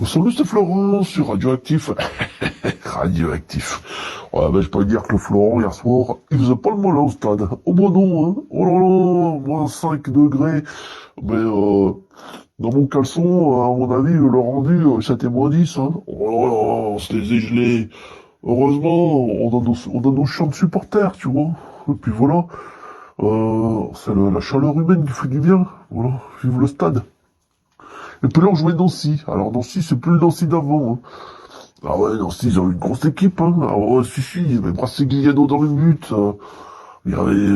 Salut, c'est Florent sur Radioactif. Radioactif. Ouais, ben, je peux dire que le Florent, hier soir, il faisait pas le malin au stade. Oh bon non, hein. Oh là là, moins 5 degrés. Mais dans mon caleçon, à mon avis, le rendu, c'était moins 10, hein. Oh là là, on se les est gelés. Heureusement, on a nos champs de supporters, tu vois. Et puis voilà, c'est la chaleur humaine qui fait du bien. Voilà, vive le stade. Et puis là, on jouait Nancy. Alors Nancy, c'est plus le Nancy d'avant, hein. Ah ouais, Nancy, ils ont une grosse équipe, hein. Ah ouais, si, il y avait Brassegliano dans le but. Il y avait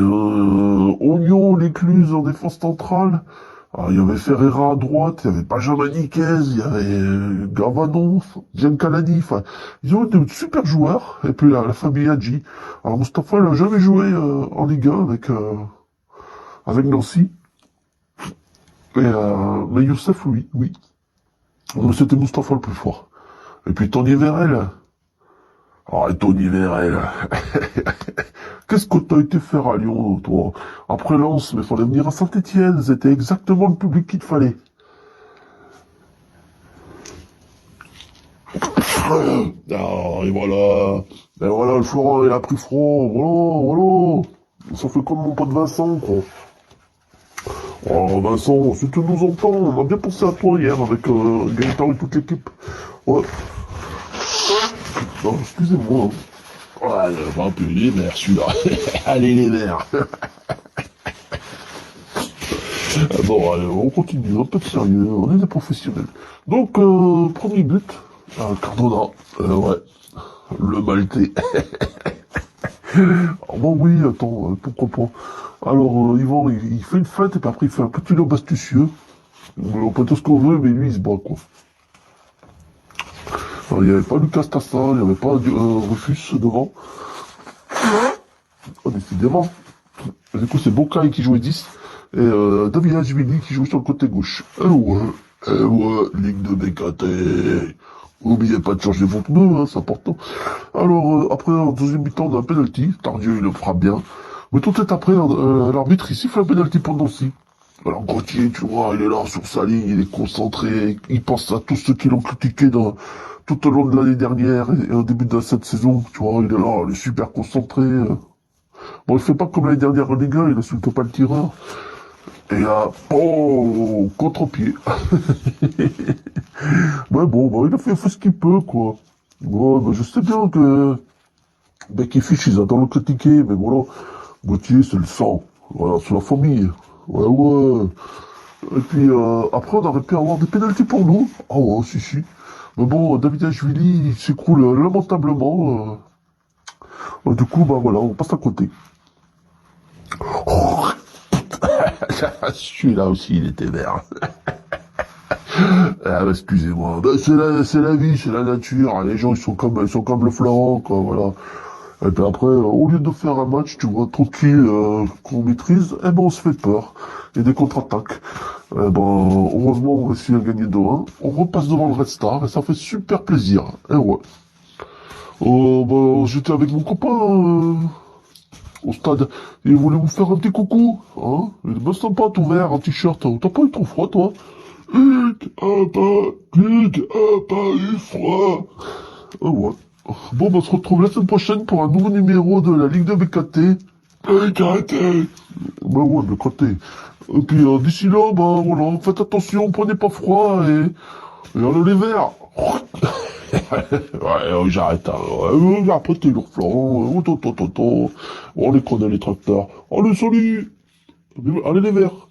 Oignon, l'écluse en défense centrale. Ah, il y avait Ferreira à droite, il y avait Benjamin Niquez, il y avait Gavanon, Giancalani. Enfin, ils ont été de super joueurs. Et puis la famille Hadji. Alors Mustapha, il a jamais joué en Ligue 1 avec Nancy. Mais Youssef, oui. Mais c'était Mustapha le plus fort. Et puis Tony Vérel. Ah, Tony Vérel. Qu'est-ce que t'as été faire à Lyon, toi? Après Lens, mais fallait venir à Saint-Étienne. C'était exactement le public qu'il te fallait. Ah, et voilà. Et voilà, le Florent, il a pris froid. Voilà. Ça fait comme mon pote Vincent, quoi. Oh, Vincent, si tu nous entends, on a bien pensé à toi hier avec Gaëtan et toute l'équipe. Ouais. Non, excusez-moi, hein. Ouais, un peu les verts, celui-là. Allez, les verts. Bon, allez, on continue, un peu de sérieux, on est des professionnels. Donc, premier but, Cardona, ouais, le Maltais. Ah bon, oui, attends, pourquoi pas. Alors, Yvan, il fait une fête, et puis après, il fait un petit lobe astucieux. On peut tout ce qu'on veut, mais lui, il se bat, quoi. Alors, il n'y avait pas Lucas Tassa, il n'y avait pas Rufus devant. Oh, décidément. Du coup, c'est Bokai qui jouait 10 et David Hajvili qui jouait sur le côté gauche. Ouais, Ligue de BKT. N'oubliez pas de changer vos pneus, hein, c'est important. Alors, après, en deuxième mi-temps, on a un penalty. Tardieu, il le fera bien. Mais tout de suite après, l'arbitre, il siffle un penalty pour Nancy. Alors, Gauthier, tu vois, il est là sur sa ligne, il est concentré, il pense à tous ceux qui l'ont critiqué tout au long de l'année dernière et au début de cette saison. Tu vois, il est là, il est super concentré. Bon, il fait pas comme l'année dernière en Ligue 1, il insulte pas le tireur. Et là, oh, contre-pied. Ouais, bon, il a fait ce qu'il peut, quoi. Ouais, je sais bien que Becky Fish, ils adorent le critiquer, mais voilà, Gauthier, c'est le sang. Voilà, c'est la famille. Ouais. Et puis, après, on aurait pu avoir des pénaltys pour nous. Ah ouais, si. Mais bon, David Ashvili, il s'écroule lamentablement. Du coup, bah voilà, on passe à côté. Oh, celui-là aussi, il était vert. Ah, bah, excusez-moi. Bah, c'est la vie, c'est la nature. Les gens, ils sont comme le Florent, quoi, voilà. Et puis après, au lieu de faire un match, tu vois, tranquille, qu'on maîtrise, eh ben, on se fait peur. Il y a des contre-attaques. Eh ben, heureusement, on réussit à gagner 2-1. On repasse devant le Red Star, et ça fait super plaisir. Eh ouais. J'étais avec mon copain, au stade. Il voulait vous faire un petit coucou, hein. Il est bien sympa, tout vert, en t-shirt. T'as pas eu trop froid, toi? Hugues a pas eu froid. Ah ouais. Bon, on se retrouve la semaine prochaine pour un nouveau numéro de la Ligue de BKT. BKT. Bah ouais, BKT. Et puis d'ici là, bah voilà, faites attention, prenez pas froid et allez les verts. Ouais, j'arrête. Hein. Ouais, après t'es lourd, Florent. On les connaît les tracteurs. Allez, salut. Allez les verts.